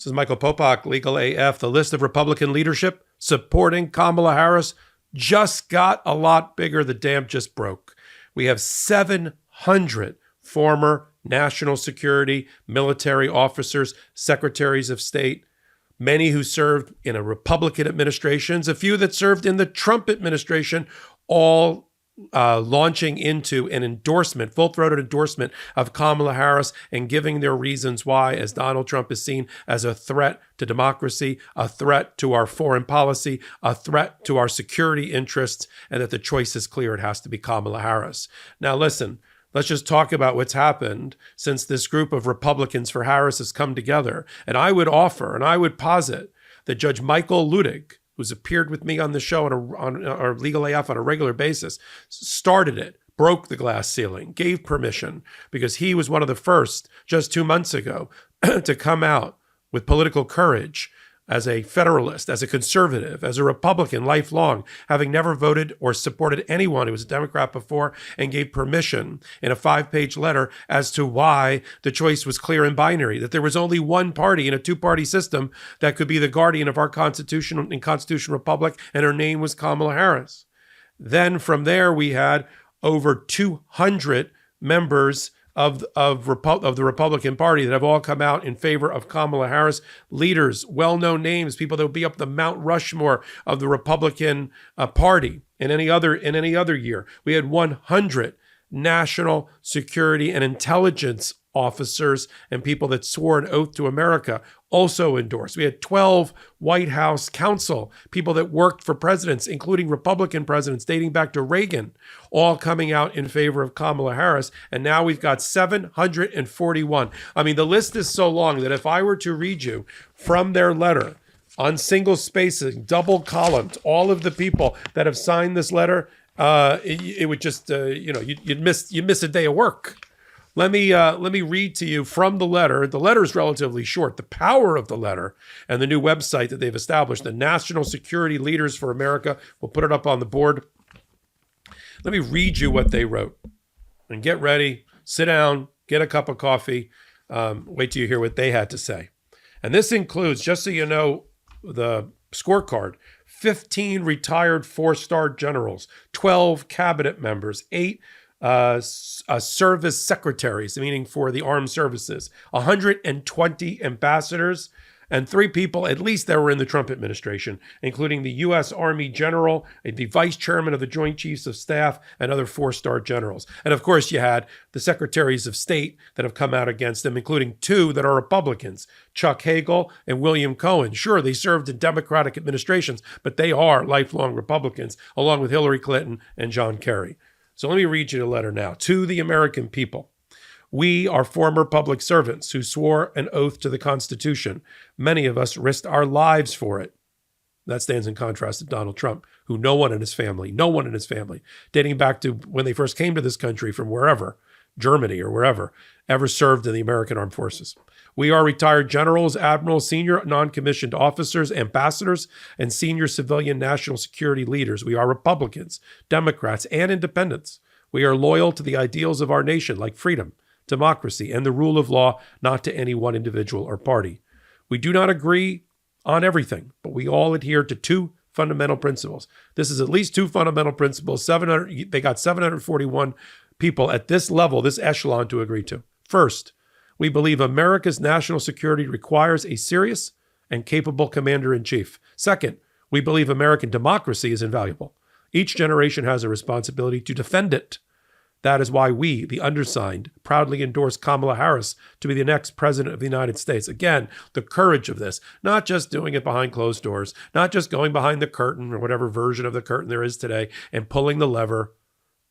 This is Michael Popok, Legal AF. The list of Republican leadership supporting Kamala Harris just got a lot bigger. The dam just broke. We have 700 former national security, military officers, secretaries of state, many who served in a Republican administrations, a few that served in the Trump administration, all launching into an endorsement, full-throated endorsement of Kamala Harris and giving their reasons why, as Donald Trump is seen as a threat to democracy, a threat to our foreign policy, a threat to our security interests, and that the choice is clear. It has to be Kamala Harris. Now, listen, let's just talk about what's happened since this group of Republicans for Harris has come together. And I would offer, and I would posit that Judge Michael Luttig, who's appeared with me on the show on our Legal AF on a regular basis, started it, broke the glass ceiling, gave permission, because he was one of the first just 2 months ago to come out with political courage as a Federalist, as a conservative, as a Republican lifelong, having never voted or supported anyone who was a Democrat before, and gave permission in a 5-page letter as to why the choice was clear and binary, that there was only one party in a two-party system that could be the guardian of our Constitution and Constitutional Republic, and her name was Kamala Harris. Then from there, we had over 200 members of the Republican Party that have all come out in favor of Kamala Harris, leaders, well-known names, people that would be up the Mount Rushmore of the Republican Party in any other year. We had 100 national security and intelligence officers and people that swore an oath to America also endorsed. We had 12 White House counsel, people that worked for presidents, including Republican presidents dating back to Reagan, all coming out in favor of Kamala Harris. And now we've got 741. I mean, the list is so long that if I were to read you from their letter on single spacing, double columned, all of the people that have signed this letter, it would just, you'd miss a day of work. Let me read to you from the letter. The letter is relatively short. The power of the letter and the new website that they've established, the National Security Leaders for America. We'll put it up on the board. Let me read you what they wrote. And get ready, sit down, get a cup of coffee, wait till you hear what they had to say. And this includes, just so you know, the scorecard, 15 retired 4-star generals, 12 cabinet members, 8 service secretaries, meaning for the armed services, 120 ambassadors, and 3 people, at least, that were in the Trump administration, including the U.S. Army general, the vice chairman of the Joint Chiefs of Staff, and other 4-star generals. And of course, you had the secretaries of state that have come out against them, including 2 that are Republicans, Chuck Hagel and William Cohen. Sure, they served in Democratic administrations, but they are lifelong Republicans, along with Hillary Clinton and John Kerry. So let me read you the letter now. To the American people. We are former public servants who swore an oath to the Constitution. Many of us risked our lives for it. That stands in contrast to Donald Trump, who no one in his family, dating back to when they first came to this country from wherever, Germany or wherever, ever served in the American Armed Forces. We are retired generals, admirals, senior non-commissioned officers, ambassadors, and senior civilian national security leaders. We are Republicans, Democrats, and independents. We are loyal to the ideals of our nation, like freedom, democracy, and the rule of law, not to any one individual or party. We do not agree on everything, but we all adhere to 2 fundamental principles. This is at least 2 fundamental principles. They got 741 people at this level, this echelon, to agree to. First, we believe America's national security requires a serious and capable commander-in-chief. Second, we believe American democracy is invaluable. Each generation has a responsibility to defend it. That is why we, the undersigned, proudly endorse Kamala Harris to be the next president of the United States. Again, the courage of this, not just doing it behind closed doors, not just going behind the curtain or whatever version of the curtain there is today and pulling the lever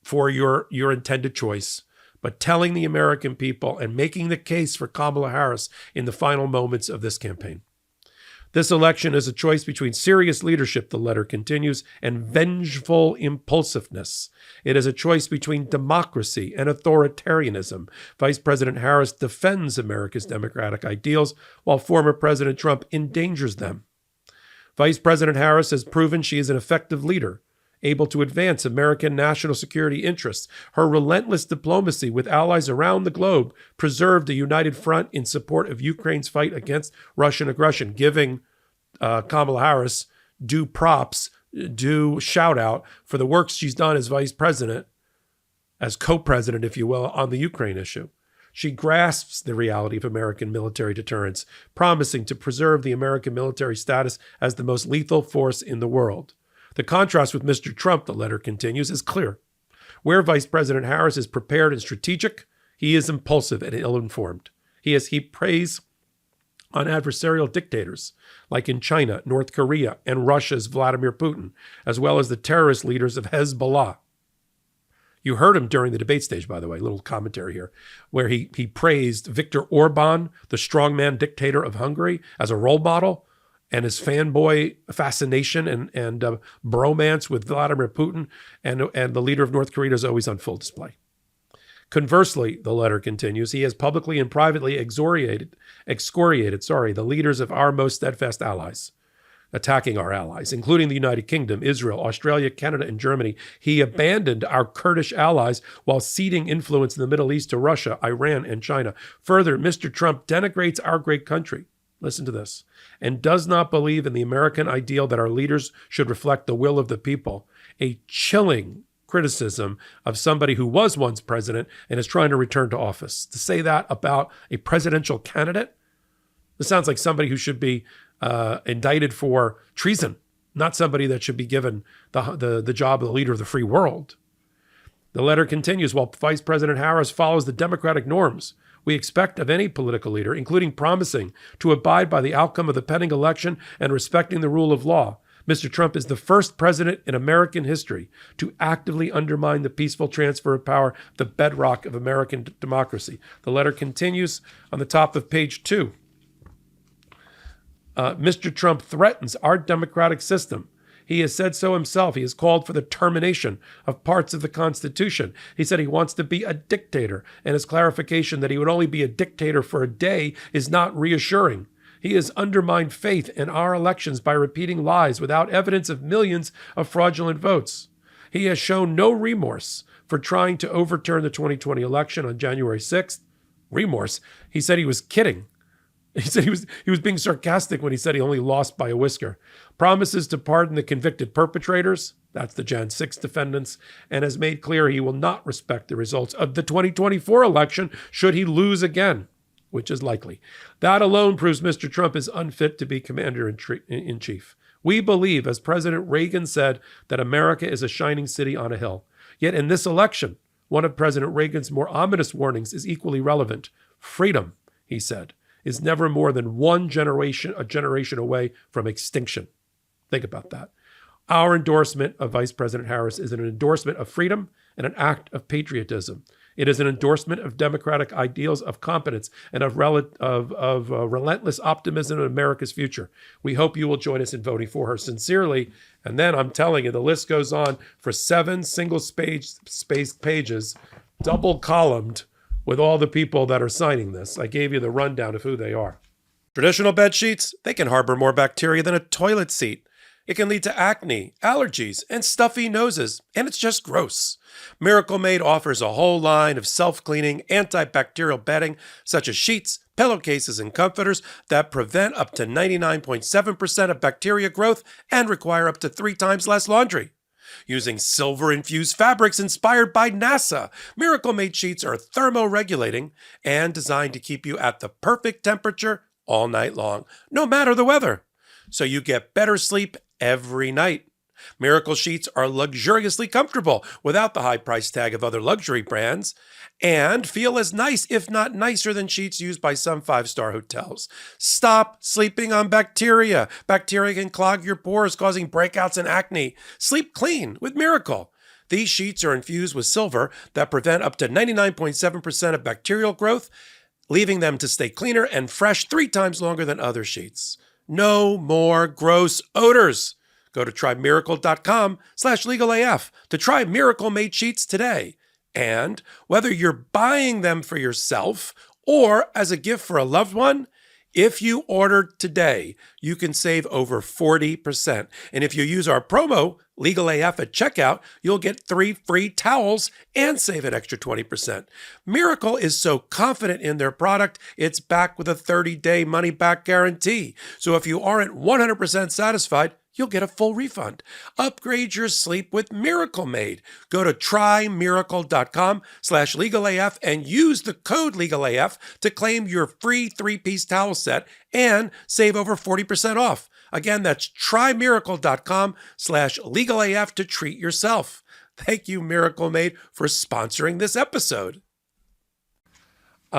for your intended choice, but telling the American people and making the case for Kamala Harris in the final moments of this campaign. This election is a choice between serious leadership, the letter continues, and vengeful impulsiveness. It is a choice between democracy and authoritarianism. Vice President Harris defends America's democratic ideals, while former President Trump endangers them. Vice President Harris has proven she is an effective leader able to advance American national security interests. Her relentless diplomacy with allies around the globe preserved a united front in support of Ukraine's fight against Russian aggression, giving Kamala Harris due props, due shout out for the work she's done as vice president, as co-president, if you will, on the Ukraine issue. She grasps the reality of American military deterrence, promising to preserve the American military status as the most lethal force in the world. The contrast with Mr. Trump, the letter continues, is clear. Where Vice President Harris is prepared and strategic, he is impulsive and ill-informed. He has heaped praise on adversarial dictators, like in China, North Korea, and Russia's Vladimir Putin, as well as the terrorist leaders of Hezbollah. You heard him during the debate stage, by the way, little commentary here, where he praised Viktor Orban, the strongman dictator of Hungary, as a role model, and his fanboy fascination and bromance with Vladimir Putin and the leader of North Korea is always on full display. Conversely, the letter continues, he has publicly and privately excoriated the leaders of our most steadfast allies, attacking our allies, including the United Kingdom, Israel, Australia, Canada, and Germany. He abandoned our Kurdish allies while ceding influence in the Middle East to Russia, Iran, and China. Further, Mr. Trump denigrates our great country, listen to this, and does not believe in the American ideal that our leaders should reflect the will of the people. A chilling criticism of somebody who was once president and is trying to return to office. To say that about a presidential candidate, this sounds like somebody who should be indicted for treason, not somebody that should be given the job of the leader of the free world. The letter continues, while Vice President Harris follows the democratic norms we expect of any political leader, including promising to abide by the outcome of the pending election and respecting the rule of law, Mr. Trump is the first president in American history to actively undermine the peaceful transfer of power, the bedrock of American democracy. The letter continues on the top of page 2. Mr. Trump threatens our democratic system. He has said so himself. He has called for the termination of parts of the Constitution. He said he wants to be a dictator, and his clarification that he would only be a dictator for a day is not reassuring. He has undermined faith in our elections by repeating lies without evidence of millions of fraudulent votes. He has shown no remorse for trying to overturn the 2020 election on January 6th. Remorse? He said he was kidding. He said he was being sarcastic when he said he only lost by a whisker. Promises to pardon the convicted perpetrators, that's the Jan 6 defendants, and has made clear he will not respect the results of the 2024 election should he lose again, which is likely. That alone proves Mr. Trump is unfit to be commander-in-chief. We believe, as President Reagan said, that America is a shining city on a hill. Yet in this election, one of President Reagan's more ominous warnings is equally relevant. Freedom, he said, is never more than a generation away from extinction. Think about that. Our endorsement of Vice President Harris is an endorsement of freedom and an act of patriotism. It is an endorsement of democratic ideals of competence and of relentless optimism in America's future. We hope you will join us in voting for her sincerely. And then I'm telling you, the list goes on for 7 single-spaced pages, double-columned, with all the people that are signing this. I gave you the rundown of who they are. Traditional bed sheets, they can harbor more bacteria than a toilet seat. It can lead to acne, allergies, and stuffy noses, and it's just gross. Miracle Made offers a whole line of self-cleaning, antibacterial bedding, such as sheets, pillowcases, and comforters that prevent up to 99.7% of bacteria growth and require up to 3 times less laundry. Using silver-infused fabrics inspired by NASA, Miracle Made sheets are thermoregulating and designed to keep you at the perfect temperature all night long, no matter the weather. So you get better sleep every night. Miracle sheets are luxuriously comfortable without the high price tag of other luxury brands and feel as nice, if not nicer, than sheets used by some 5-star hotels. Stop sleeping on bacteria. Bacteria can clog your pores, causing breakouts and acne. Sleep clean with Miracle. These sheets are infused with silver that prevent up to 99.7% of bacterial growth, leaving them to stay cleaner and fresh 3 times longer than other sheets. No more gross odors. Go to trymiracle.com/legalaf to try Miracle Made sheets today. And whether you're buying them for yourself or as a gift for a loved one, If you order today, you can save over 40%. And if you use our promo, Legal AF, at checkout, you'll get 3 free towels and save an extra 20%. Miracle is so confident in their product, it's backed with a 30-day money-back guarantee. So if you aren't 100% satisfied, you'll get a full refund. Upgrade your sleep with Miracle Made. Go to trymiracle.com/legalaf and use the code LegalAF to claim your free 3-piece towel set and save over 40% off. Again, that's trymiracle.com/legalaf to treat yourself. Thank you, Miracle Made, for sponsoring this episode.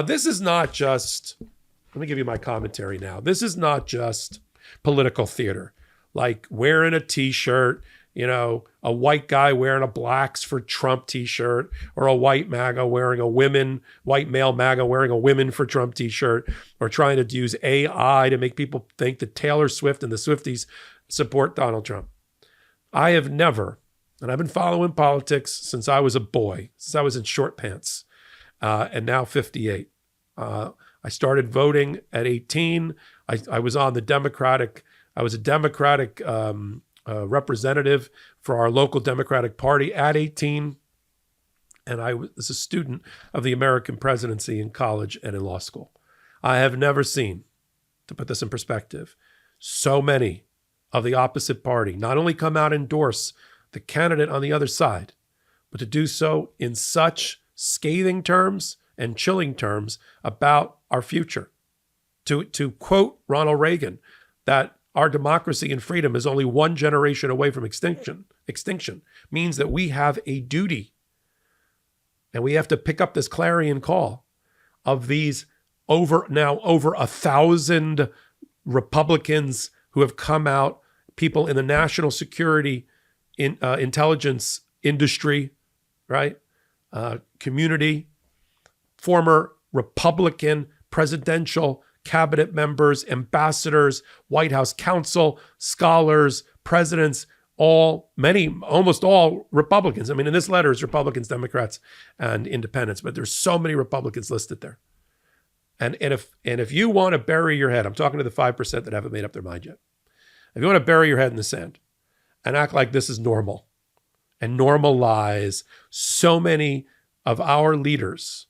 This is not just, let me give you my commentary now. This is not just political theater, like wearing a t-shirt, a white guy wearing a Blacks for Trump t-shirt, or a white MAGA wearing white male MAGA wearing a Women for Trump t-shirt, or trying to use AI to make people think that Taylor Swift and the Swifties support Donald Trump. I have never, and I've been following politics since I was a boy, since I was in short pants, and now 58. I started voting at 18. I was on the Democratic. I was a Democratic representative for our local Democratic Party at 18, and I was a student of the American presidency in college and in law school. I have never seen, to put this in perspective, so many of the opposite party not only come out and endorse the candidate on the other side, but to do so in such scathing terms and chilling terms about our future. To quote Ronald Reagan, that our democracy and freedom is only one generation away from extinction. Extinction means that we have a duty, and we have to pick up this clarion call of these over 1,000 Republicans who have come out, people in the national security intelligence industry, right? Community, former Republican presidential cabinet members, ambassadors, White House counsel, scholars, presidents, almost all Republicans. I mean, in this letter is Republicans, Democrats, and independents, but there's so many Republicans listed there. And if you want to bury your head, I'm talking to the 5% that haven't made up their mind yet. If you want to bury your head in the sand and act like this is normal and normalize so many of our leaders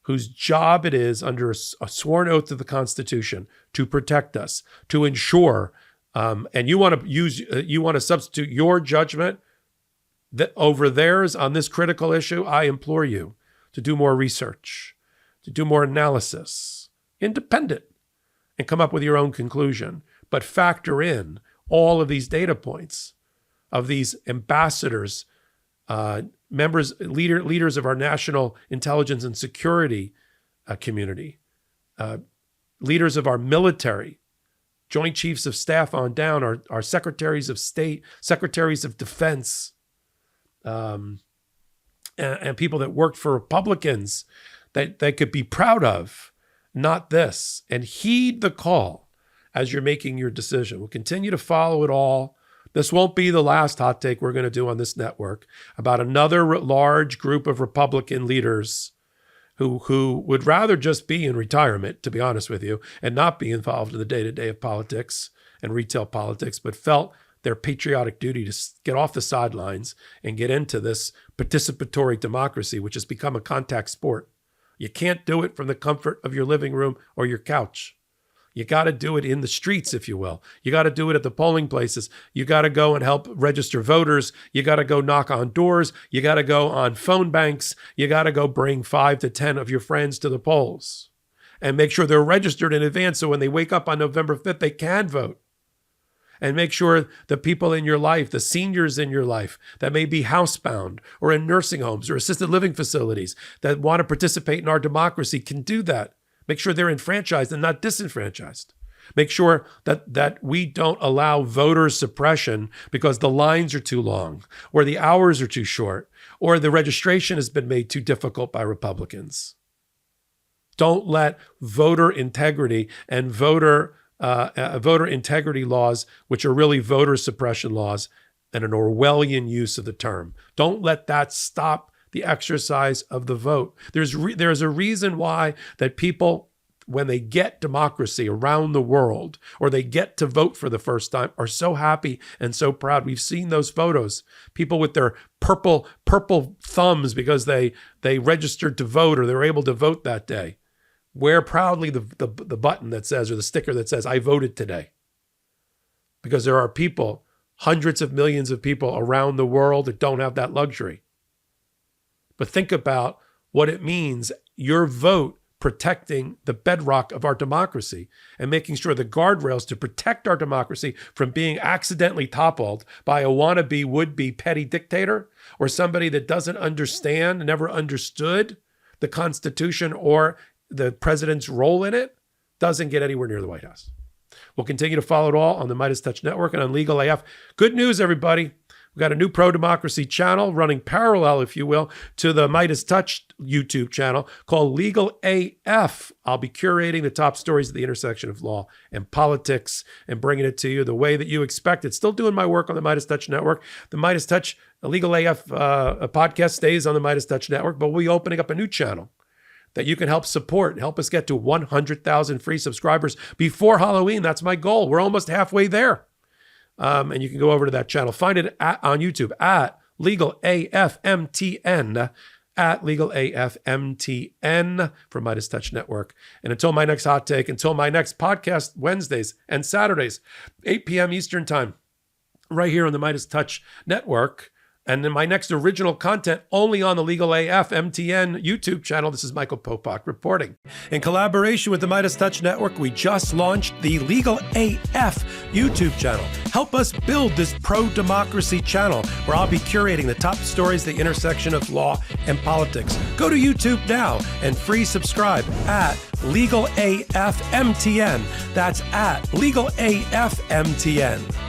whose job it is under a sworn oath to the Constitution to protect us, to ensure, and you want to substitute your judgment that over theirs on this critical issue, I implore you to do more research, to do more analysis, independent, and come up with your own conclusion. But factor in all of these data points of these ambassadors, leaders of our national intelligence and security community, leaders of our military, Joint Chiefs of Staff on down, our secretaries of state, secretaries of defense, and people that worked for Republicans that they could be proud of, not this. And heed the call as you're making your decision. We'll continue to follow it all. This won't be the last hot take we're going to do on this network about another large group of Republican leaders who would rather just be in retirement, to be honest with you, and not be involved in the day-to-day of politics and retail politics, but felt their patriotic duty to get off the sidelines and get into this participatory democracy, which has become a contact sport. You can't do it from the comfort of your living room or your couch. You got to do it in the streets, if you will. You got to do it at the polling places. You got to go and help register voters. You got to go knock on doors. You got to go on phone banks. You got to go bring 5 to 10 of your friends to the polls and make sure they're registered in advance so when they wake up on November 5th, they can vote. And make sure the people in your life, the seniors in your life that may be housebound or in nursing homes or assisted living facilities that want to participate in our democracy can do that. Make sure they're enfranchised and not disenfranchised. Make sure that we don't allow voter suppression because the lines are too long or the hours are too short or the registration has been made too difficult by Republicans. Don't let voter integrity and voter integrity laws, which are really voter suppression laws and an Orwellian use of the term. Don't let that stop the exercise of the vote. There's a reason why that people when they get democracy around the world, or they get to vote for the first time, are so happy and so proud. We've seen those photos. People with their purple thumbs because they registered to vote or they were able to vote that day. Wear proudly the button that says, or the sticker that says, I voted today. Because there are people, hundreds of millions of people around the world that don't have that luxury. But think about what it means, your vote protecting the bedrock of our democracy and making sure the guardrails to protect our democracy from being accidentally toppled by a wannabe, would-be petty dictator or somebody that doesn't understand, never understood the Constitution or the president's role in it, doesn't get anywhere near the White House. We'll continue to follow it all on the MeidasTouch Network and on Legal AF. Good news, everybody. We've got a new pro-democracy channel running parallel, if you will, to the MeidasTouch YouTube channel called Legal AF. I'll be curating the top stories at the intersection of law and politics and bringing it to you the way that you expect it. Still doing my work on the MeidasTouch Network. The MeidasTouch Legal AF podcast stays on the MeidasTouch Network, but we'll be opening up a new channel that you can help support and help us get to 100,000 free subscribers before Halloween. That's my goal. We're almost halfway there. And you can go over to that channel. Find it on YouTube at Legal AFMTN, at Legal AFMTN for MeidasTouch Network. And until my next hot take, until my next podcast Wednesdays and Saturdays, 8 p.m. Eastern Time, right here on the MeidasTouch Network. And then my next original content only on the Legal AF MTN YouTube channel. This is Michael Popok reporting. In collaboration with the MeidasTouch Network, we just launched the Legal AF YouTube channel. Help us build this pro-democracy channel where I'll be curating the top stories, the intersection of law and politics. Go to YouTube now and free subscribe at Legal AF MTN. That's at Legal AF MTN.